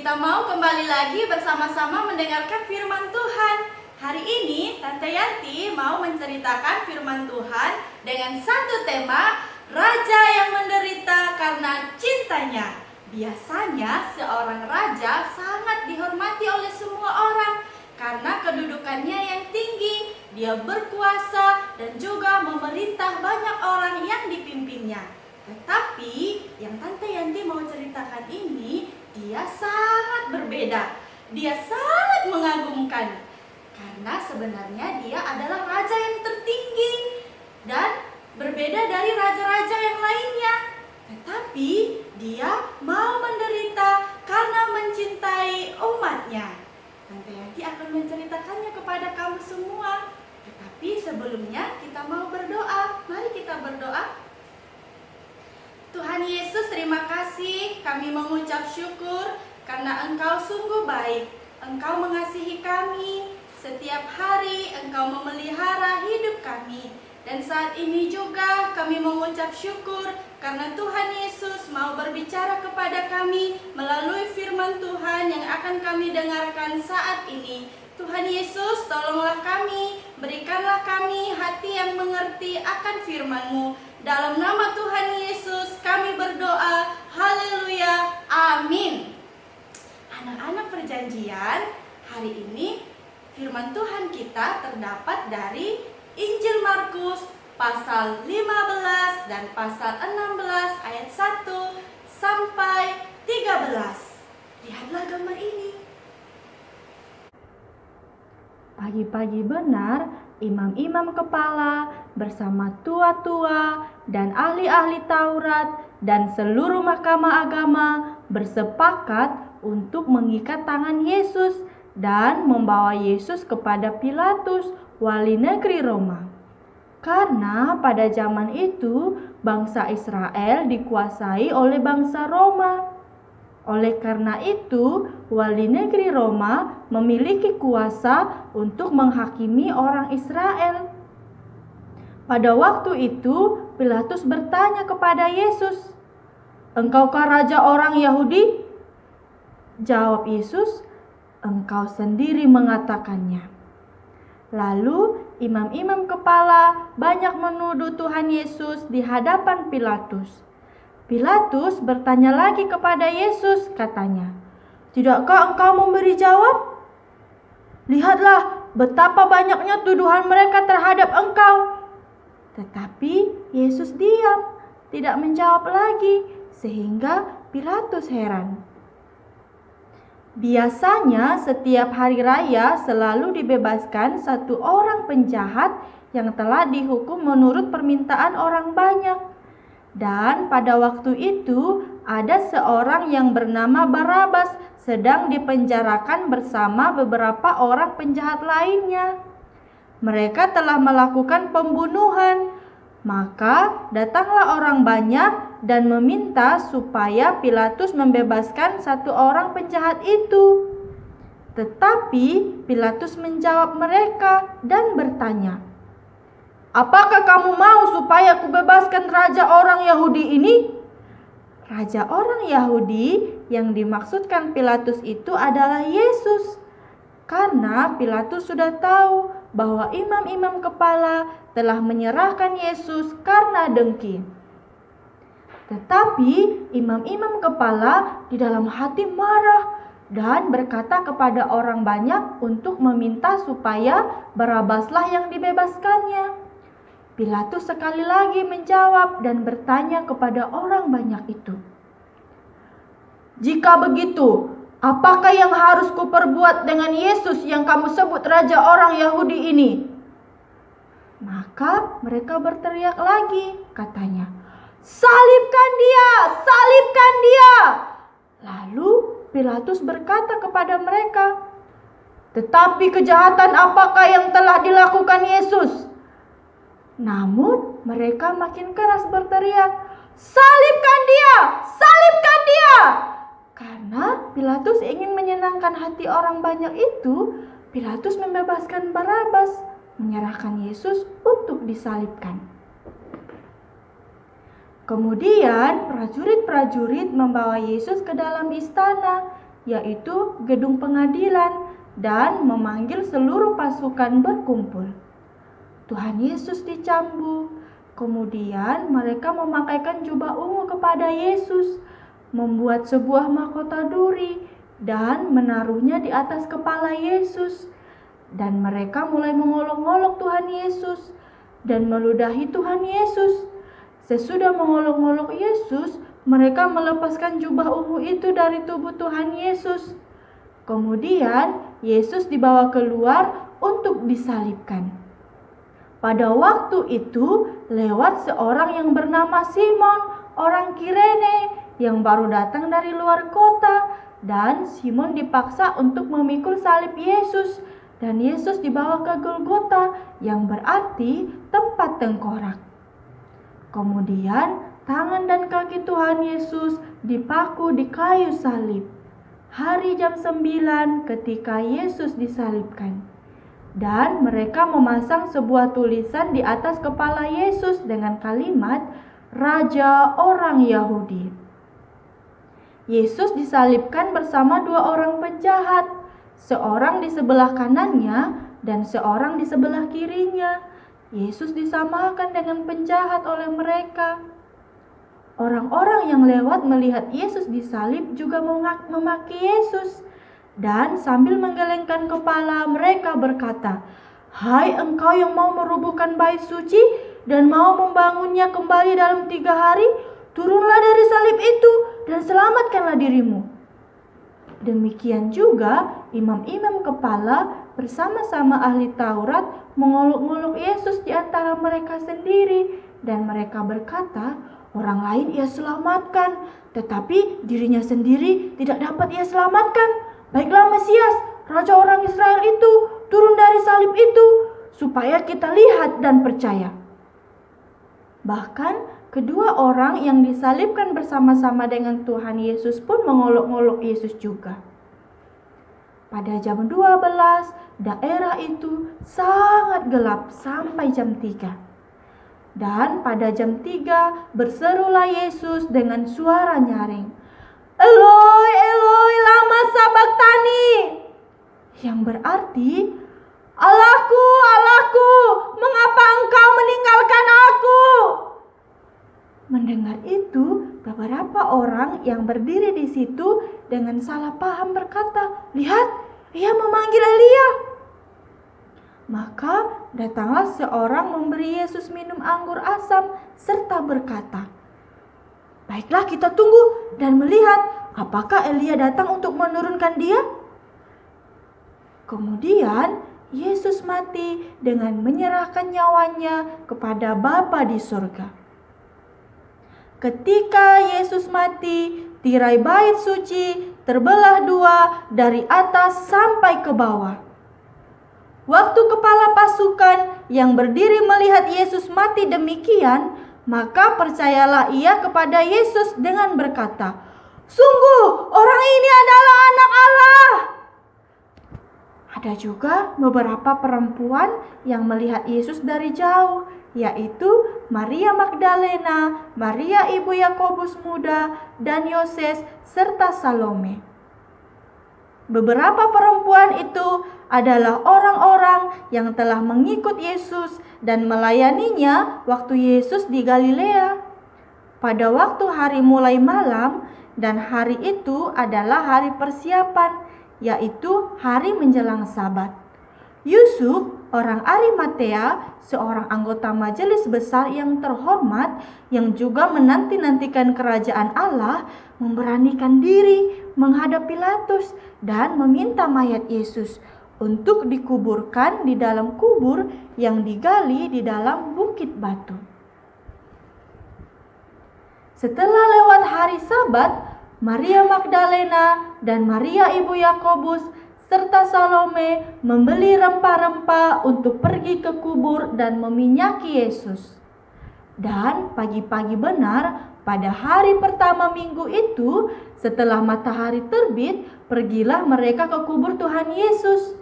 Kita mau kembali lagi bersama-sama mendengarkan firman Tuhan. Hari ini Tante Yanti mau menceritakan firman Tuhan dengan satu tema, Raja yang menderita karena cintanya. Biasanya seorang raja sangat dihormati oleh semua orang karena kedudukannya yang tinggi. Dia berkuasa dan juga memerintah banyak orang yang dipimpinnya. Tetapi yang Tante Yanti mau ceritakan ini, dia sangat berbeda. Dia sangat mengagumkan. Karena sebenarnya dia adalah raja yang tertinggi dan berbeda dari raja-raja yang lainnya. Tetapi dia mau menderita karena mencintai umatnya. Tante Yanti akan menceritakannya kepada kamu semua. Tetapi sebelumnya kita mau berdoa. Mari kita berdoa. Tuhan Yesus, terima kasih. Kami mengucap syukur karena Engkau sungguh baik. Engkau mengasihi kami. Setiap hari Engkau memelihara hidup kami. Dan saat ini juga kami mengucap syukur karena Tuhan Yesus mau berbicara kepada kami melalui firman Tuhan yang akan kami dengarkan saat ini. Tuhan Yesus, tolonglah kami, berikanlah kami hati yang mengerti akan firman-Mu. Dalam nama Tuhan Yesus kami berdoa, haleluya, amin. Anak-anak perjanjian, hari ini firman Tuhan kita terdapat dari Injil Markus pasal 15 dan pasal 16 ayat 1 sampai 13. Lihatlah gambar ini. Pagi-pagi benar, imam-imam kepala bersama tua-tua dan ahli-ahli Taurat dan seluruh mahkamah agama bersepakat untuk mengikat tangan Yesus dan membawa Yesus kepada Pilatus, wali negeri Roma. Karena pada zaman itu bangsa Israel dikuasai oleh bangsa Roma. Oleh karena itu, wali negeri Roma memiliki kuasa untuk menghakimi orang Israel. Pada waktu itu, Pilatus bertanya kepada Yesus, "Engkaukah raja orang Yahudi?" Jawab Yesus, "Engkau sendiri mengatakannya." Lalu, imam-imam kepala banyak menuduh Tuhan Yesus di hadapan Pilatus. Pilatus bertanya lagi kepada Yesus, katanya, "Tidakkah engkau memberi jawab? Lihatlah betapa banyaknya tuduhan mereka terhadap engkau." Tetapi Yesus diam, tidak menjawab lagi, sehingga Pilatus heran. Biasanya setiap hari raya selalu dibebaskan satu orang penjahat yang telah dihukum menurut permintaan orang banyak. Dan pada waktu itu ada seorang yang bernama Barabas sedang dipenjarakan bersama beberapa orang penjahat lainnya. Mereka telah melakukan pembunuhan. Maka datanglah orang banyak dan meminta supaya Pilatus membebaskan satu orang penjahat itu. Tetapi Pilatus menjawab mereka dan bertanya, "Apakah kamu mau supaya kubebaskan raja orang Yahudi ini?" Raja orang Yahudi yang dimaksudkan Pilatus itu adalah Yesus. Karena Pilatus sudah tahu bahwa imam-imam kepala telah menyerahkan Yesus karena dengki. Tetapi imam-imam kepala di dalam hati marah dan berkata kepada orang banyak untuk meminta supaya Barabaslah yang dibebaskannya. Pilatus sekali lagi menjawab dan bertanya kepada orang banyak itu, "Jika begitu, apakah yang harus kuperbuat dengan Yesus yang kamu sebut raja orang Yahudi ini?" Maka mereka berteriak lagi, katanya, "Salibkan dia! Salibkan dia!" Lalu Pilatus berkata kepada mereka, "Tetapi kejahatan apakah yang telah dilakukan Yesus?" Namun mereka makin keras berteriak, "Salibkan dia! Salibkan dia!" Karena Pilatus ingin menyenangkan hati orang banyak itu, Pilatus membebaskan Barabas, menyerahkan Yesus untuk disalibkan. Kemudian prajurit-prajurit membawa Yesus ke dalam istana yaitu gedung pengadilan, dan memanggil seluruh pasukan berkumpul. Tuhan Yesus dicambuk. Kemudian mereka memakaikan jubah ungu kepada Yesus, membuat sebuah mahkota duri, dan menaruhnya di atas kepala Yesus. Dan mereka mulai mengolok-olok Tuhan Yesus dan meludahi Tuhan Yesus. Sesudah mengolok-olok Yesus, mereka melepaskan jubah ungu itu dari tubuh Tuhan Yesus. Kemudian Yesus dibawa keluar untuk disalibkan. Pada waktu itu lewat seorang yang bernama Simon, orang Kirene, yang baru datang dari luar kota, dan Simon dipaksa untuk memikul salib Yesus, dan Yesus dibawa ke Golgota, yang berarti tempat tengkorak. Kemudian tangan dan kaki Tuhan Yesus dipaku di kayu salib. Hari jam 9 ketika Yesus disalibkan. Dan mereka memasang sebuah tulisan di atas kepala Yesus dengan kalimat Raja Orang Yahudi. Yesus disalibkan bersama dua orang penjahat, seorang di sebelah kanannya dan seorang di sebelah kirinya. Yesus disamakan dengan penjahat oleh mereka. Orang-orang yang lewat melihat Yesus disalib juga memaki Yesus. Dan sambil menggelengkan kepala mereka berkata, "Hai engkau yang mau merubuhkan bait suci dan mau membangunnya kembali dalam 3 hari, turunlah dari salib itu dan selamatkanlah dirimu." Demikian juga imam-imam kepala bersama-sama ahli Taurat mengolok-olok Yesus di antara mereka sendiri. Dan mereka berkata, orang lain ia selamatkan, tetapi dirinya sendiri tidak dapat ia selamatkan. Baiklah Mesias, Raja orang Israel itu, turun dari salib itu, supaya kita lihat dan percaya. Bahkan kedua orang yang disalibkan bersama-sama dengan Tuhan Yesus pun mengolok-olok Yesus juga. Pada jam 12, daerah itu sangat gelap sampai jam 3. Dan pada jam 3 berserulah Yesus dengan suara nyaring, "Eloi, Eloi, lama sabachthani?" Yang berarti, "Allahku, Allahku, mengapa engkau meninggalkan aku?" Mendengar itu, beberapa orang yang berdiri di situ dengan salah paham berkata, "Lihat, ia memanggil Elia." Maka datanglah seorang memberi Yesus minum anggur asam serta berkata, "Baiklah kita tunggu dan melihat apakah Elia datang untuk menurunkan dia." Kemudian Yesus mati dengan menyerahkan nyawanya kepada Bapa di surga. Ketika Yesus mati, tirai bait suci terbelah 2 dari atas sampai ke bawah. Waktu kepala pasukan yang berdiri melihat Yesus mati demikian, maka percayalah ia kepada Yesus dengan berkata, "Sungguh orang ini adalah anak Allah." Ada juga beberapa perempuan yang melihat Yesus dari jauh, yaitu Maria Magdalena, Maria ibu Yakobus muda, dan Yoses, serta Salome. Beberapa perempuan itu adalah orang-orang yang telah mengikut Yesus dan melayaninya waktu Yesus di Galilea. Pada waktu hari mulai malam, dan hari itu adalah hari persiapan, yaitu hari menjelang Sabat. Yusuf, orang Arimatea, seorang anggota majelis besar yang terhormat, yang juga menanti-nantikan kerajaan Allah, memberanikan diri menghadap Pilatus dan meminta mayat Yesus untuk dikuburkan di dalam kubur yang digali di dalam bukit batu. Setelah lewat hari Sabat, Maria Magdalena dan Maria ibu Yakobus serta Salome membeli rempah-rempah untuk pergi ke kubur dan meminyaki Yesus. Dan pagi-pagi benar pada hari pertama minggu itu, setelah matahari terbit, pergilah mereka ke kubur Tuhan Yesus.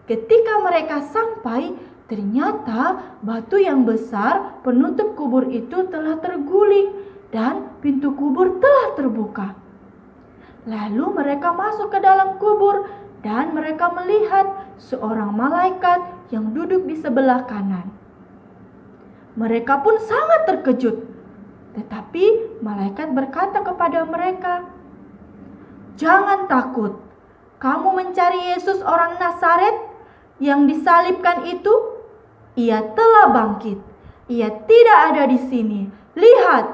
Ketika mereka sampai, ternyata batu yang besar penutup kubur itu telah terguling dan pintu kubur telah terbuka. Lalu mereka masuk ke dalam kubur dan mereka melihat seorang malaikat yang duduk di sebelah kanan. Mereka pun sangat terkejut. Tetapi malaikat berkata kepada mereka, "Jangan takut. Kamu mencari Yesus orang Nazaret yang disalibkan itu? Ia telah bangkit. Ia tidak ada di sini. Lihat,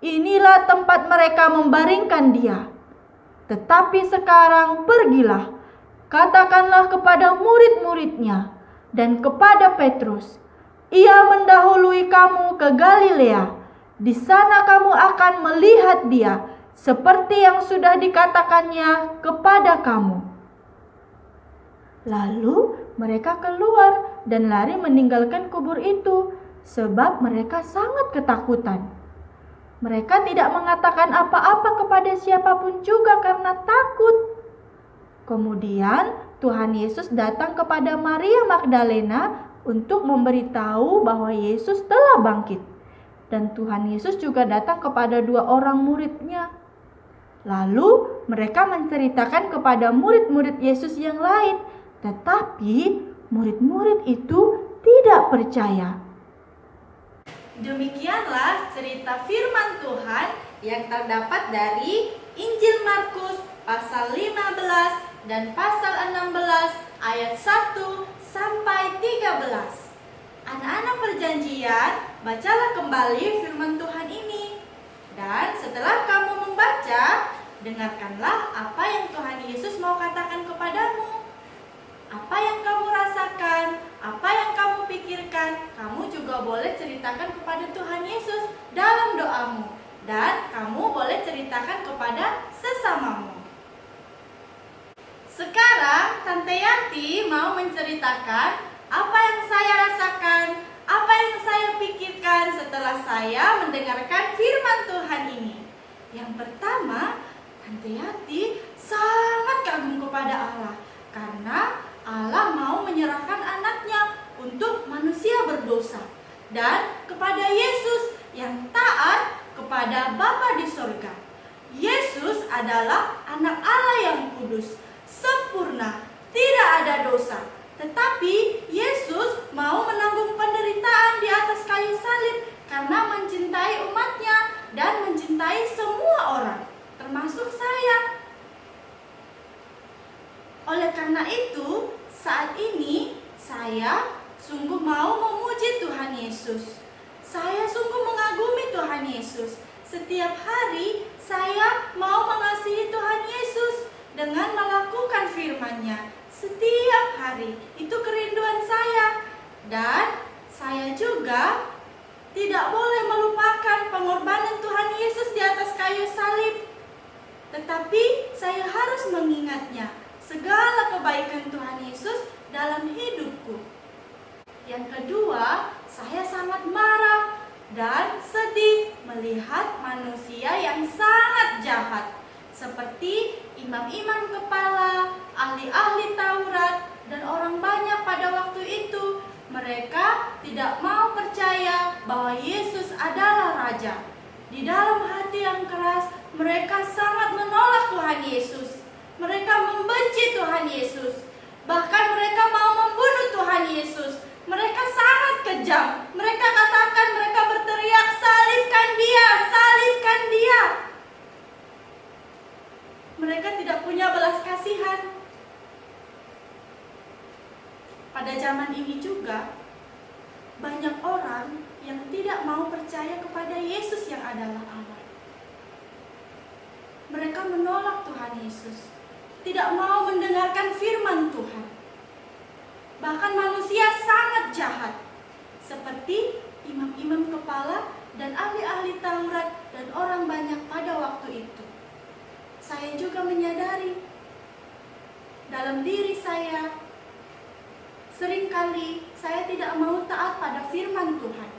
inilah tempat mereka membaringkan dia. Tetapi sekarang pergilah, katakanlah kepada murid-muridnya dan kepada Petrus, ia mendahului kamu ke Galilea. Di sana kamu akan melihat dia, seperti yang sudah dikatakannya kepada kamu." Lalu mereka keluar dan lari meninggalkan kubur itu, sebab mereka sangat ketakutan. Mereka tidak mengatakan apa-apa kepada siapapun juga karena takut. Kemudian Tuhan Yesus datang kepada Maria Magdalena untuk memberitahu bahwa Yesus telah bangkit. Dan Tuhan Yesus juga datang kepada 2 orang muridnya. Lalu mereka menceritakan kepada murid-murid Yesus yang lain, tetapi murid-murid itu tidak percaya. Demikianlah cerita firman Tuhan yang terdapat dari Injil Markus pasal 15 dan pasal 16 ayat 1 sampai 13. Anak-anak perjanjian, bacalah kembali firman Tuhan ini. Dan setelah kamu membaca, dengarkanlah apa yang Tuhan Yesus mau katakan kepadamu. Apa yang kamu rasakan, apa yang kamu pikirkan, kamu juga boleh ceritakan kepada Tuhan Yesus dalam doamu. Dan kamu boleh ceritakan kepada sesamamu. Sekarang Tante Yanti mau menceritakan apa yang saya rasakan, apa yang saya pikirkan setelah saya mendengarkan firman Tuhan ini. Yang pertama, Tante Yanti sangat kagum kepada Allah karena Allah mau menyerahkan anaknya untuk manusia berdosa dan kepada Yesus yang taat kepada Bapa di sorga. Yesus adalah anak Allah yang kudus, sempurna, tidak ada dosa. Tetapi Yesus mau menanggung penderitaan di atas kayu salib karena mencintai umatnya dan mencintai semua orang, termasuk saya. Oleh karena itu, saat ini saya sungguh mau memuji Tuhan Yesus. Saya sungguh mengagumi Tuhan Yesus. Setiap hari saya mau mengasihi Tuhan Yesus dengan melakukan firman-Nya. Setiap hari, itu kerinduan saya. Dan saya juga tidak boleh melupakan pengorbanan Tuhan Yesus di atas kayu salib. Tetapi saya harus mengingatnya, segala kebaikan Tuhan Yesus dalam hidupku. Yang kedua, saya sangat marah dan sedih melihat manusia yang sangat jahat, seperti imam-imam kepala, ahli-ahli Taurat, dan orang banyak pada waktu itu. Mereka tidak mau percaya bahwa Yesus adalah Raja. Di dalam hati yang keras, mereka sangat menolak Tuhan Yesus. Mereka membenci Tuhan Yesus. Bahkan mereka mau membunuh Tuhan Yesus. Mereka sangat kejam. Mereka katakan, mereka berteriak, "Salibkan dia, salibkan dia." Mereka tidak punya belas kasihan. Pada zaman ini juga, banyak orang yang tidak mau percaya kepada Yesus yang adalah Allah. Mereka menolak Tuhan Yesus, tidak mau mendengarkan firman Tuhan. Bahkan manusia sangat jahat, seperti imam-imam kepala dan ahli-ahli Taurat dan orang banyak pada waktu itu. Saya juga menyadari dalam diri saya, seringkali saya tidak mau taat pada firman Tuhan.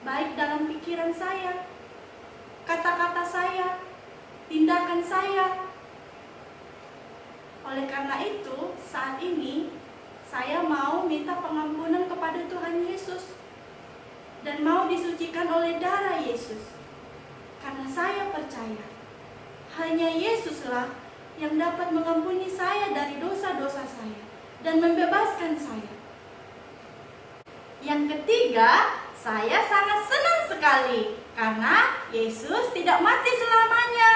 Baik dalam pikiran saya, kata-kata saya, tindakan saya. Oleh karena itu, saat ini saya mau minta pengampunan kepada Tuhan Yesus dan mau disucikan oleh darah Yesus. Karena saya percaya hanya Yesuslah yang dapat mengampuni saya dari dosa-dosa saya dan membebaskan saya. Yang ketiga, saya sangat senang sekali karena Yesus tidak mati selamanya.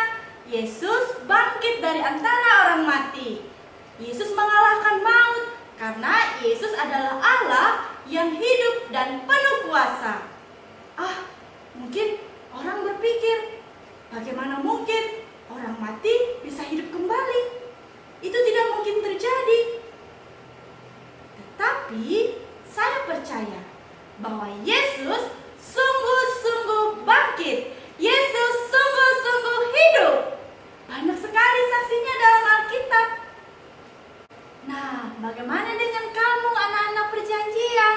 Yesus bangkit dari antara orang mati. Yesus mengalahkan maut karena Yesus adalah Allah yang hidup dan penuh kuasa. Mungkin orang berpikir, bagaimana mungkin orang mati bisa hidup kembali? Itu tidak mungkin terjadi. Tetapi saya percaya bahwa Yesus sungguh-sungguh bangkit. Yesus sungguh-sungguh hidup. Banyak sekali saksinya dalam Alkitab. Nah, bagaimana dengan kamu anak-anak perjanjian?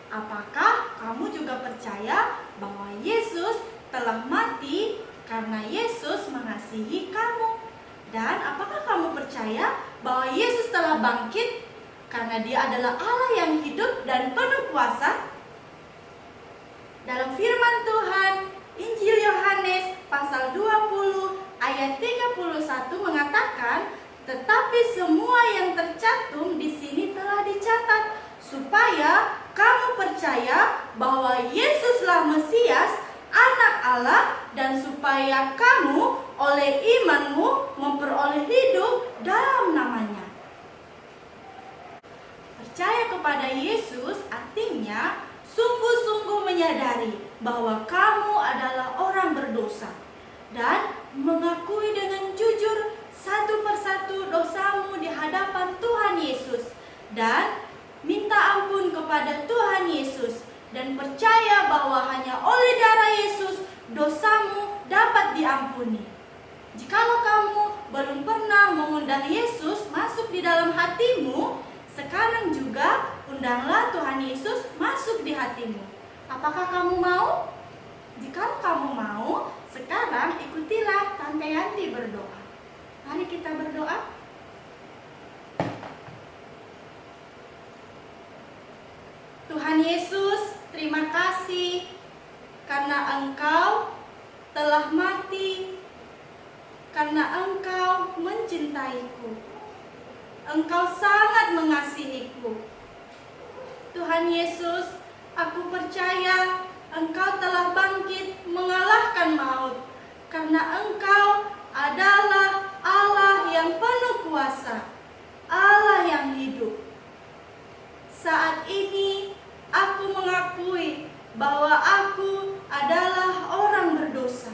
Apakah kamu juga percaya bahwa Yesus telah mati karena Yesus mengasihi kamu? Dan apakah kamu percaya bahwa Yesus telah bangkit karena Dia adalah Allah yang hidup dan penuh kuasa? Dalam firman Tuhan, Injil Yohanes pasal 20 ayat 31 mengatakan, tetapi semua yang tercantum di sini telah dicatat supaya kamu percaya bahwa Yesuslah Mesias, Anak Allah, dan supaya kamu oleh imanmu memperoleh hidup dalam namanya. Percaya kepada Yesus artinya sungguh-sungguh menyadari bahwa kamu adalah orang berdosa dan mengakui dengan jujur satu persatu dosamu di hadapan Tuhan Yesus dan minta ampun kepada Tuhan Yesus dan percaya bahwa hanya oleh darah Yesus dosamu dapat diampuni. Jikalau kamu belum pernah mengundang Yesus masuk di dalam hatimu, sekarang juga undanglah Tuhan Yesus masuk di hatimu. Apakah kamu mau? Jika kamu mau, sekarang ikutilah Tante Yanti berdoa. Mari kita berdoa. Tuhan Yesus, terima kasih karena Engkau telah mati, karena Engkau mencintaiku. Engkau sangat mengasihiku. Tuhan Yesus, aku percaya Engkau telah bangkit mengalahkan maut, karena Engkau adalah Allah yang penuh kuasa, Allah yang hidup. Saat ini aku mengakui bahwa aku adalah orang berdosa.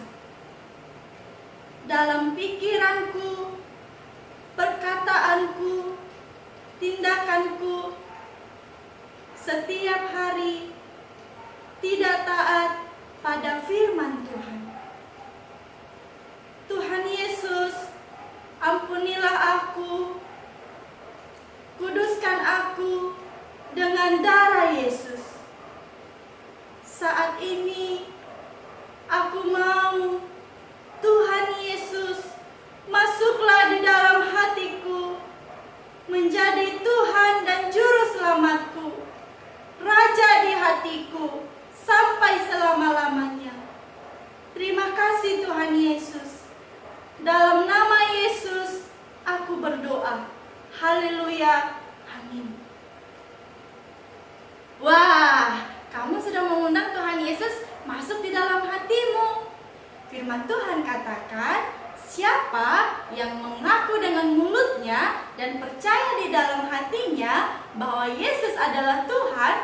Dalam pikiranku, perkataanku, tindakanku, setiap hari tidak taat pada firman Tuhan. Tuhan Yesus, ampunilah aku, kuduskan aku dengan darah Yesus. Saat ini aku mau Tuhan Yesus masuklah di dalam hatiku, menjadi Tuhan dan Juru Selamatku, Raja di hatiku sampai selama-lamanya. Terima kasih Tuhan Yesus. Dalam nama Yesus aku berdoa. Haleluya. Amin. Wah, kamu sudah mengundang Tuhan Yesus masuk di dalam hatimu. Firman Tuhan katakan, siapa yang mengaku dengan mulutnya dan percaya di dalam hatinya bahwa Yesus adalah Tuhan,